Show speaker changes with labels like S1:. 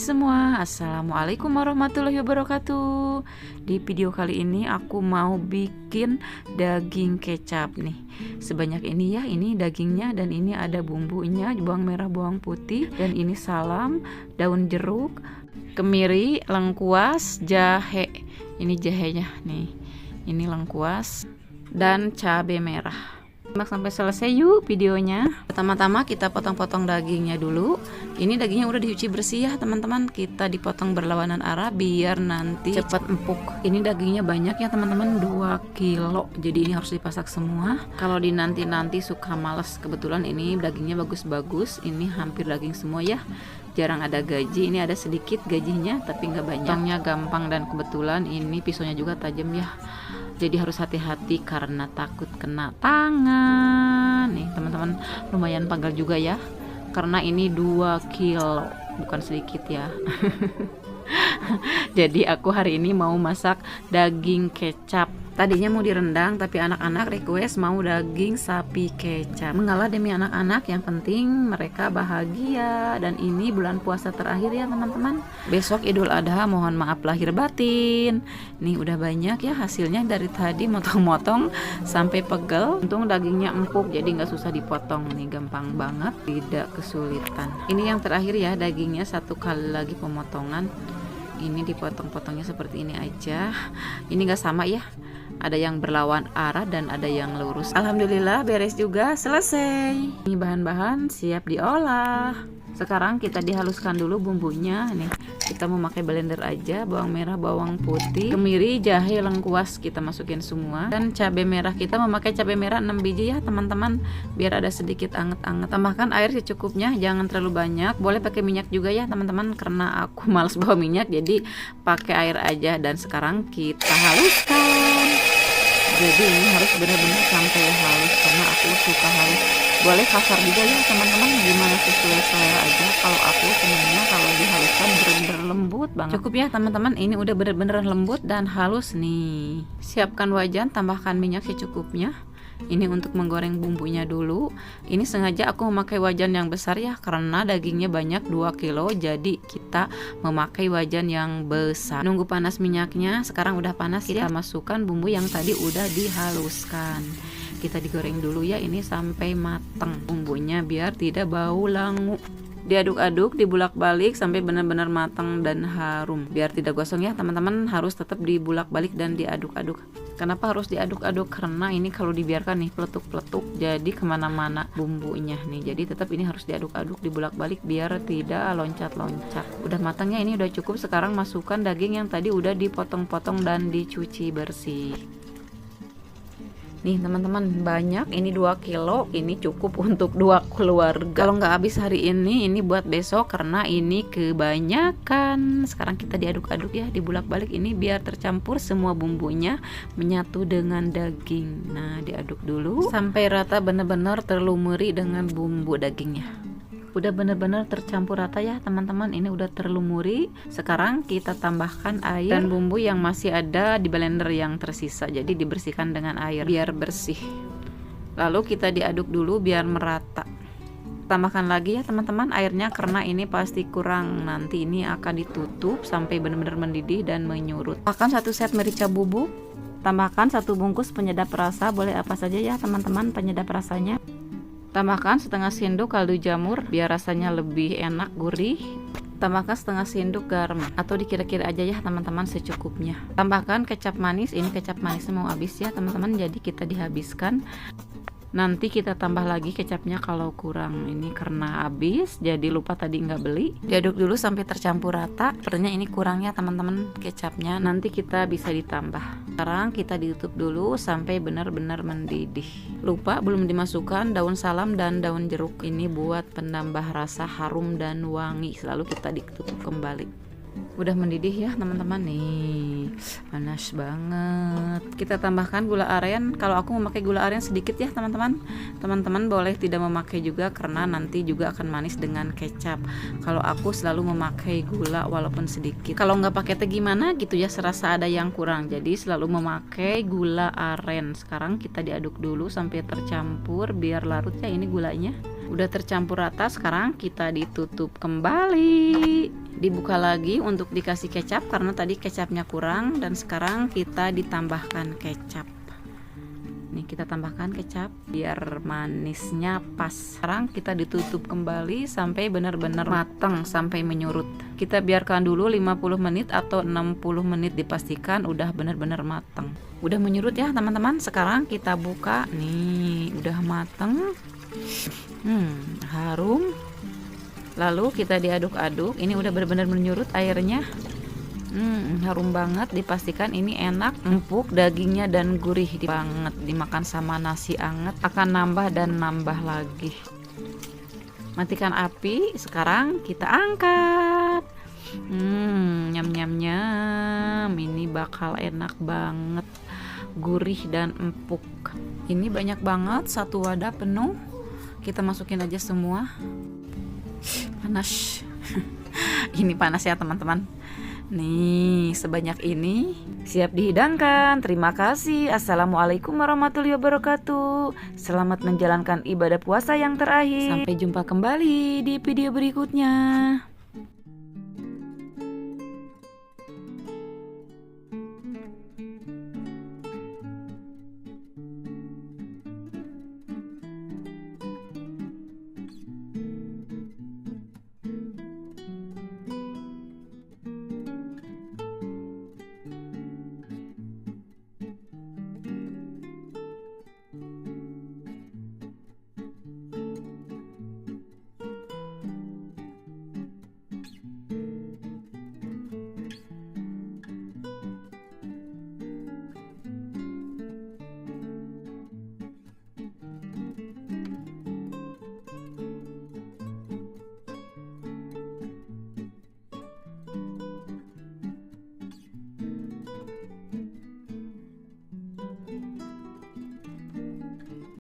S1: Semua, assalamualaikum warahmatullahi wabarakatuh. Di video kali ini aku mau bikin daging kecap nih. Sebanyak ini ya, ini dagingnya dan ini ada bumbunya, bawang merah, bawang putih, dan ini salam, daun jeruk, kemiri, lengkuas, jahe. Ini jahenya nih. Ini lengkuas dan cabai merah. Simak sampai selesai yuk videonya. Pertama-tama kita potong-potong dagingnya dulu. Ini dagingnya udah dicuci bersih ya teman-teman. Kita dipotong berlawanan arah biar nanti cepat empuk. Ini dagingnya banyak ya teman-teman, 2 kilo. Jadi ini harus dipasak semua. Kalau di nanti suka males, kebetulan ini dagingnya bagus-bagus. Ini hampir daging semua ya. Jarang ada gaji. Ini ada sedikit gajinya tapi nggak banyak. Potongnya gampang dan kebetulan ini pisaunya juga tajam ya. Jadi harus hati-hati karena takut kena tangan. Nih teman-teman, lumayan pagal juga ya. Karena ini 2 kilo, bukan sedikit ya. Jadi aku hari ini mau masak daging kecap. Tadinya mau direndang tapi anak-anak request mau daging sapi kecap. Mengalah demi anak-anak, yang penting mereka bahagia. Dan ini bulan puasa terakhir ya teman-teman. Besok Idul Adha, mohon maaf lahir batin. Nih udah banyak ya hasilnya dari tadi motong-motong sampai pegel. Untung dagingnya empuk jadi nggak susah dipotong nih, gampang banget, tidak kesulitan. Ini yang terakhir ya, dagingnya 1 kali lagi pemotongan. Ini dipotong-potongnya seperti ini aja. Ini nggak sama ya, ada yang berlawan arah dan ada yang lurus. Alhamdulillah beres juga, selesai. Ini bahan-bahan siap diolah. Sekarang kita dihaluskan dulu bumbunya. Nih kita memakai blender aja. Bawang merah, bawang putih, kemiri, jahe, lengkuas kita masukin semua. Dan cabai merah, kita memakai cabai merah 6 biji ya teman-teman, biar ada sedikit anget-anget. Tambahkan air secukupnya, jangan terlalu banyak. Boleh pakai minyak juga ya teman-teman, karena aku males bawa minyak jadi pakai air aja. Dan sekarang kita haluskan. Jadi ini harus benar-benar sampai halus karena aku suka halus. Boleh kasar juga ya teman-teman, gimana sesuai selera aja. Kalau aku senangnya kalau dihaluskan benar-benar lembut banget. Cukup ya teman-teman, ini udah benar-benar lembut dan halus nih. Siapkan wajan, tambahkan minyak secukupnya. Ini untuk menggoreng bumbunya dulu. Ini sengaja aku memakai wajan yang besar ya, karena dagingnya banyak 2 kilo. Jadi kita memakai wajan yang besar. Nunggu panas minyaknya. Sekarang udah panas, kita masukkan bumbu yang tadi udah dihaluskan. Kita digoreng dulu ya ini sampai mateng bumbunya biar tidak bau langu. Diaduk-aduk, dibulak-balik sampai benar-benar matang dan harum. Biar tidak gosong ya teman-teman, harus tetap dibulak-balik dan diaduk-aduk. Kenapa harus diaduk-aduk? Karena ini kalau dibiarkan nih peletuk-peletuk jadi kemana-mana bumbunya nih. Jadi tetap ini harus diaduk-aduk, dibulak-balik biar tidak loncat-loncat. Udah matangnya, ini udah cukup. Sekarang masukkan daging yang tadi udah dipotong-potong dan dicuci bersih. Nih teman-teman, banyak, ini 2 kilo, ini cukup untuk 2 keluarga. Kalau nggak habis hari ini buat besok karena ini kebanyakan. Sekarang kita diaduk-aduk ya, dibulak-balik ini biar tercampur semua bumbunya menyatu dengan daging. Nah diaduk dulu sampai rata, benar-benar terlumuri dengan bumbu dagingnya. Udah benar-benar tercampur rata ya teman-teman, ini udah terlumuri. Sekarang kita tambahkan air dan bumbu yang masih ada di blender yang tersisa, jadi dibersihkan dengan air biar bersih. Lalu kita diaduk dulu biar merata. Tambahkan lagi ya teman-teman airnya karena ini pasti kurang. Nanti ini akan ditutup sampai benar-benar mendidih dan menyurut. Tambahkan 1 set merica bubuk. Tambahkan 1 bungkus penyedap rasa, boleh apa saja ya teman-teman penyedap rasanya. Tambahkan setengah sendok kaldu jamur biar rasanya lebih enak, gurih. Tambahkan setengah sendok garam atau dikira-kira aja ya teman-teman secukupnya. Tambahkan kecap manis, ini kecap manisnya mau habis ya teman-teman, jadi kita dihabiskan. Nanti kita tambah lagi kecapnya kalau kurang, ini karena habis jadi lupa tadi nggak beli. Diaduk dulu sampai tercampur rata. Sepertinya ini kurangnya teman-teman kecapnya, nanti kita bisa ditambah. Sekarang kita ditutup dulu sampai benar-benar mendidih. Lupa belum dimasukkan daun salam dan daun jeruk, ini buat penambah rasa harum dan wangi. Lalu kita ditutup kembali. Udah mendidih ya teman-teman nih, panas banget. Kita tambahkan gula aren. Kalau aku memakai gula aren sedikit ya teman-teman. Teman-teman boleh tidak memakai juga karena nanti juga akan manis dengan kecap. Kalau aku selalu memakai gula walaupun sedikit. Kalau nggak pakai teh gimana gitu ya, serasa ada yang kurang. Jadi selalu memakai gula aren. Sekarang kita diaduk dulu sampai tercampur biar larut ya ini gulanya. Udah tercampur rata, sekarang kita ditutup kembali, dibuka lagi untuk dikasih kecap karena tadi kecapnya kurang, dan sekarang kita ditambahkan kecap. Nih kita tambahkan kecap biar manisnya pas. Sekarang kita ditutup kembali sampai benar-benar matang, sampai menyurut. Kita biarkan dulu 50 menit atau 60 menit, dipastikan udah benar-benar matang. Udah menyurut ya teman-teman. Sekarang kita buka, nih udah matang. Harum. Lalu kita diaduk-aduk. Ini udah benar-benar menyurut airnya. Harum banget. Dipastikan ini enak, empuk, dagingnya dan gurih banget. Dimakan sama nasi anget akan nambah dan nambah lagi. Matikan api. Sekarang kita angkat. Nyam nyam nyam. Ini bakal enak banget, gurih dan empuk. Ini banyak banget, satu wadah penuh. Kita masukin aja semua. Panas. Ini panas ya teman-teman. Nih sebanyak ini siap dihidangkan. Terima kasih. Assalamualaikum warahmatullahi wabarakatuh. Selamat menjalankan ibadah puasa yang terakhir. Sampai jumpa kembali di video berikutnya.